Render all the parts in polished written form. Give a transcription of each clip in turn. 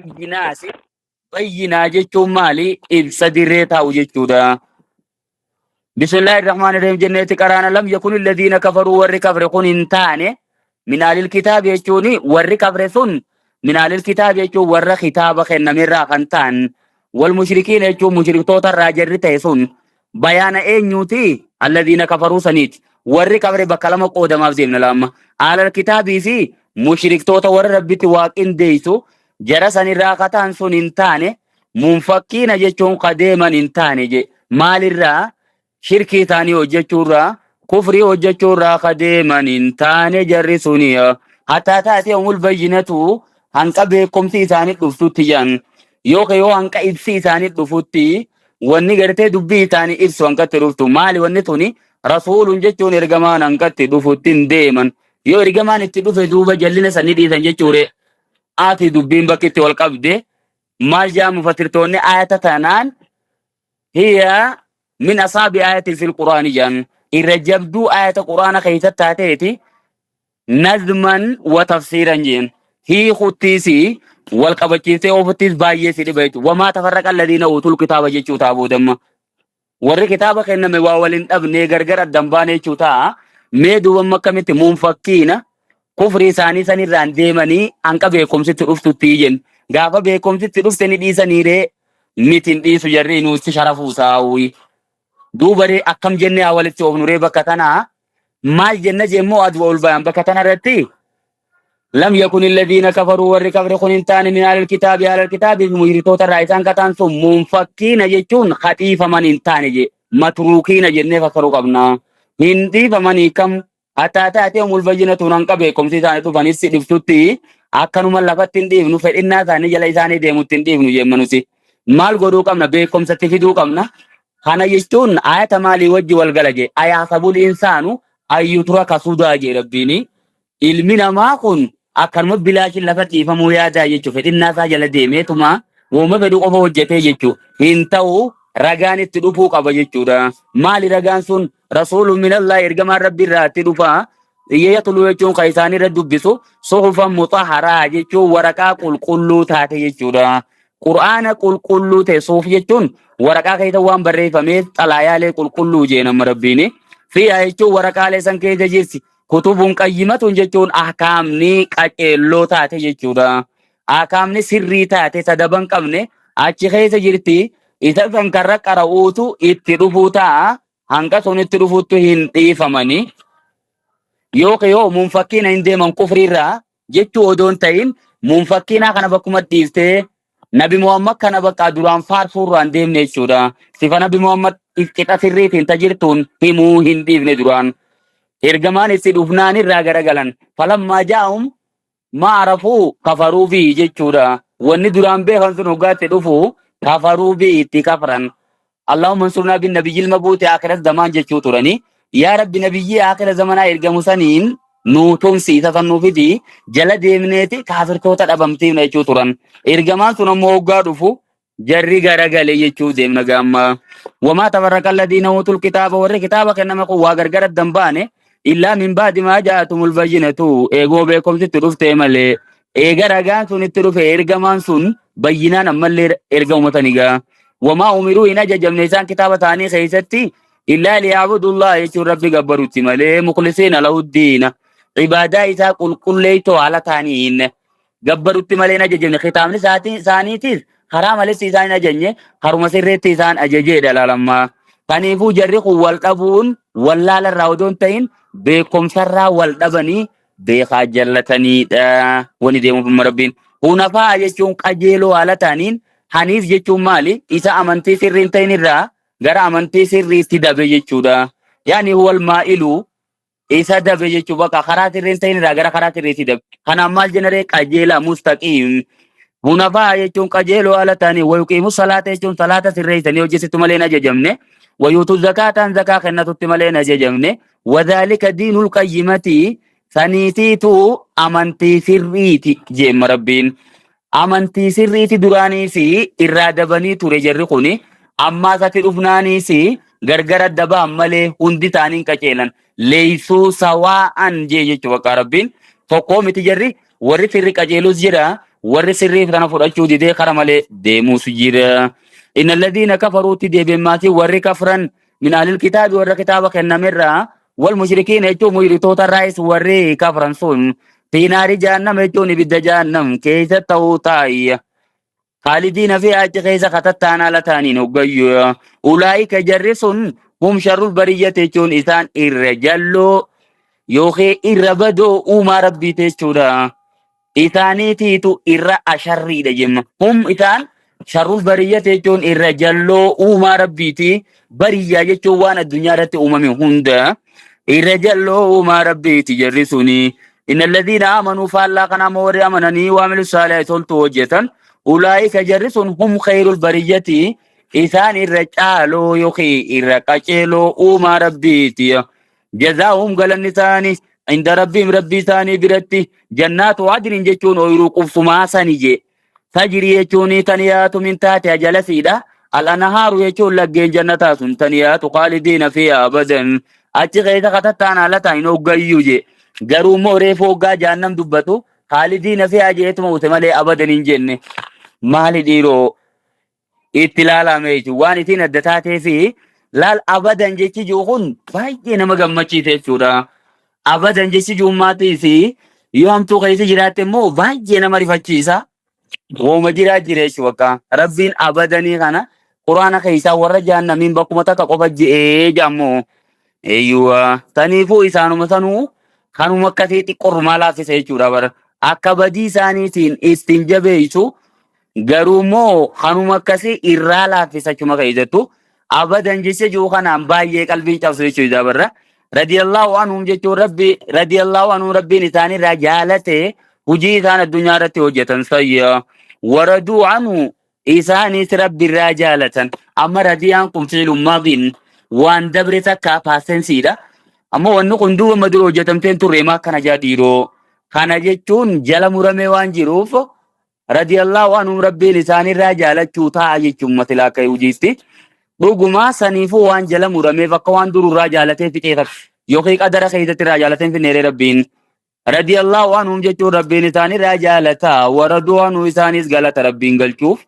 bayyinaasi bayyinaa jechuun maali? Ibsa dirree taa'u jechuudha. Bismillahir Rahmanir Rahim jenneetti qaraana lam yakun alladhiina kafaruu warri kafre kun hin taane minaalil kitaab jechuun warri kafre sun minaalil kitaab jechuun warra kitaaba kennamirraa kan ta'an wal mushrikiin jechuun mushriktoota irraa jarri ta'e sun bayaana eenyuuti? Alladhiina kafaruu saniiti. Warri kafre bakka lama qoodamaaf deemna lamma. Alal kitaabii fi mushriktoota warra rabbitti waaqindeessu jara sanirraa kataan sun hin taane munfakkiina jechuun kadeeman hin taane je maalirraa? Shirkii isaanii hojjechuurraa kufrii hojjechuurraa kadeeman hin taane jarri suni hatta taate umul bayyinatu hanqa beekumsi isaanii dhuftutti jan yookaan yoo hanqa ibsi isaanii dhufutti wanni gartee dubbii isaanii ibsu hanqatti dhuftu maali wanni tuni rasuulun jechuun ergamaan hanqatti dhufutti hin deeman yoo ergamaan itti dhufe duuba jallina sanii dhiisan jechuure ati dubbiin bakki itti wal qabde maal jaamu fatirtoonni ayata tanaan hiya من أصحاب آية في القرآن جان الرجبدو آية القرآن كيف تاتيتي نظما وتفسيرا جين هي خطيسي والقبتيسي وفتيس بايسي لبيت وما تفرق الذين أوتوا الكتاب جيشو تابو دم ور كتابة خينا مواولين أبني غرغر الدنباني چوتا ميدو ومكمت منفكين كفري ثاني ثاني ران ديماني أنك بيكم سترفتو تيجن غافا بيكم سترفتني دي سنيري ميتين دي سجرين وستشرفو ساوي دوبري أكم جنة أول تشوف نوري بكتنا ما جنة جمو أدوى البيان بكتنا رتي لم يكن الذين كفروا والركفر خنتان من على الكتاب مجرتوت الرئيسان كتان ثم منفكين يجون خطيفة من انتان جي متروكين جنة فكروا قبنا هندي فمن كم أتاتي أم البجنة ننك بكم سيسانة فنسي دفتوتي أكنو من لفت تنديف نفر إنا ثاني جل إساني ديمو تنديف نجمنوسي مال قدو قمنا بكم ستفيدو قمنا kana jechuun ayata maalii wajji wal galaje ayaasabul insaanu ayyutura kasudaa je rabbiini ilmi namaa kun akkanuma bilaashin lafa dhiifamuu yaadaa jechuu fedhinnaa isaa jala deemeetuma wooma fedhu qofa hojjetee jechuu hin ta'u ragaan itti dhufuu qaba jechuudha. Maali ragaan sun? Rasuulun minallaa ergamaan rabbi irraa itti dhufa yatlu jechuun kan isaan irra dubbisu suhufan mutahharaa jechuun waraqaa qulqulluu taate jechuudha. Qur'aana qulqulluu ta'e suuf jechuun waraqaa keessa waan barreeffamee xalaayaalee qulqulluu jeenama rabbiini fiyaa jechuun waraqaalee san keessa jirti kutubuun qayyimatun jechuun ahkaamni qaceelloo taate jechuudha. Ahkaamni sirrii taate sadaban qabne achi keessa jirti isa san karra qara'uutu itti dhufuu ta'a hanga sun itti dhufuutti hin dhiifamani yookaan yoo munfakkiina hin deeman kufriirraa jechuu odoon ta'in munfakkiinaa kana bakkuma dhiiftee Nabi Muhammad kana bakka duraan faarsuurraan deemne jechuudha. Sifa Nabi Muhammad qixa sirriitiin tajirtuun himuu hin dhiifne duraan. Ergamaan itti dhufnaan irraa garagalan. Falammaa jaa'um ma'arafuu kafaruu fi jechuudha. Wanni duraan beekan sun hoggaatti dhufu kafaruu fi itti kafran. Allahumma ansurnaa bin nabiyyil mabuuti akhiras zamaan jechuu turani. Yaa Rabbi nabiyyii akhira zamanaa ergamu saniin nuutumsiisa sannuufiti jala deemneeti kaafirtoota dhabamtiifna jechuu turan. Ergamaan sun ammoo hoggaa dhufu jarri garagale jechuu deemna gaamma. Wamaa tafarraqa alladhiina uutul kitaaba warri kitaaba kenname kun waa gargar addan baane illaa min baadi maa ja'atumul bayyinatu eegoo beekumsitti dhuftee malee eega ragaan sun itti dhufe ergamaan sun bayyinaan ammallee erga uummatanigaa. Wamaa umiruu hin ajajamne isaan kitaaba ta'anii keessatti illaa liya'budullaa jechuun rabbi gabbarutti malee muklisiina lahuddiina ibadaa isaa qulqulleeytoo haala ta'aniin gabbarutti malee ajajamne kitaabni isaaniitiif karaa maletti isaan ajajne haruma sirreetti isaan ajajeedha laalammaa. Kaniifuu jarri kun wal dhabuun wallaalarraa odoon ta'in beekumsarraa wal dhabanii beekaa jallataniidha. Wani deemuuf rabbiin hunafaa jechuun qajeeloo haala ta'aniin haniif jechuun maali? Isa amantii sirriin ta'in irraa gara amantii sirriitti dabe jechuudha. Yaani wal maa'iluu isa dabe jechuun bakka karaa sirriin ta'in irraa gara karaa sirriitti dabe. Kanaan maal jenaree qajeela mustaqiim. Hunafaa jechuun qajeeloo haala ta'anii wayuqiimu salaata jechuun salaata sirreessanii hojjetu malee ajajamne. Wayuutu zakaataan zakaa kennatutti malee ajajamne. Wadhaalika diinul qayyimati saniitiitu amantii sirriiti jeemma rabbiin. Amantii sirriiti duraanii fi irraa dabanii ture jarri kuni ammaa satti dhufnaaniis gargara dabaan malee hundi taaniin qaceelan leeysuu sawaa'an jee jechuu bakka rabbiin tokkoo miti jarri warri firri qaceelus jira warri sirriif tana fudhachuu didee kara malee deemuusu jira. Inna alladhiina kafaruutti deebiin maatii warri kafran min ahlil kitaabi warra kitaaba kennamirraa wal mushrikiina jechuun mushriktoota irraayis warri kafran sun fi naari jahannam jechuun ibidda jahannam keessa ta'uu taayya. خالدين فيها أجخيزة خطتان على تانين وقيو أولئك جرسون هم شر البرية تجون إسان إرجلو يوخي إربدو أوما ربي تجودا إساني تيتو إر أشري دجم هم إسان شر البرية تجون إرجلو أوما ربي تي برية جوان الدنيا رت أمم هندا إرجلو أوما ربي تجرسوني إن الذين آمنوا فالله قنا موري أمنني وعملوا الصالحات وجتا أولئك جرسون هم خير البرية إسان الرجال يخي الرقاچلو أوما ربيتي جزاهم قلن ثاني عند ربهم ربي ثاني برتي جنات عدن جتون ويروق فما سنجي تجري يجوني تنيات من تحتها جلسيدة الأنهار يجون لقين جنتات تنيات خالدين فيها أبدا أتغيث خطتان لتين وقيوجي قروا موري فوقا جهنم دبتو خالدين فيها جيت موت ملي أبدا إنجن مالي ديرو اتلالا ميتو واني تين الدتاتي في لال أبدا جيتي جوخون بايجي نما قمتشي تيشورا أبدا جيتي جوماتي في يوم تو غيث جرات مو بايجي نما رفتشيسا وما جرات جريش وكا ربين أبداني غانا قرآن خيسا ورجانا من بقمتك قبجي جامو ايوه تنيفو إسانو مثنو خانو مكتيتي قرمالا في سيشورا بر أكبدي سانيتين استنجبيشو garumo hanuma kasi irrala fi sachuma kaidatu abadan jise ju khana baye qalbi tafsir chu dabarra radiyallahu anhum jechu rabbi radiyallahu anhu rabbi nitani rajalate huji sana dunya rati hojatan sayya waradu anhu isani rabbi rajalatan amma radiyan kum fi'l madin wan dabrita ka pasensida amma wannu kundu madru hojatam ten turema kana jadiro kana jechun jala murame wan jiruf رضي الله عنهم ربي لساني راجالة چوتا آجي چمت لاكا يوجيستي بوغما سنيفو وان جل مرمي فقوان درو راجالة في كيخر يوخيك أدر خيدة راجالة في نير ربين رضي الله عنهم جچو ربي لساني راجالة وردو عنه إساني سغالة ربين قلچوف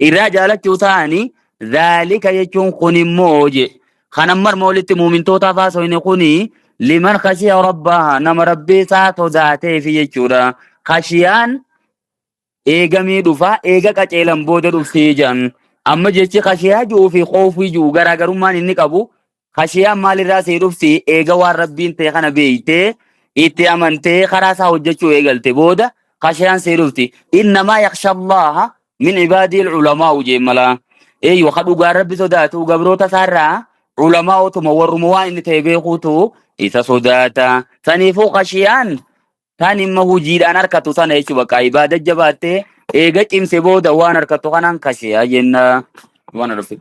الراجالة چوتاني ذلك يچون خوني موجي خنمر مولت مومن توتا فاسوين خوني لمن خشي ربها نم ربي ساتو ذاتي في يچورا خشيان eegamii dhufa eega qaceelan booda dhuftee jan amma jechi khashiyaa juu fi khoofii juu garaagarummaan inni qabu khashiyaan maalirraa see dhufti eega waan rabbiin ta'e kana beeytee itti amantee karaa isaa hojjechuu eegalte booda khashiyaan see dhufti innamaa yakhsha allaha min ibaadii ulamaa ujeemmala eeyyo ka dhugaa rabbi sodaatu gabroota isaarraa ulamaa otuma warruma waan inni ta'e beekuutu isa sodaata saniifuu khashiyaan Tani imma hujiidhaan harkatu sana jechuudha bakka ibaada jabaattee eega cimse booda waan harkatu kanaan kashee jenna waan arfii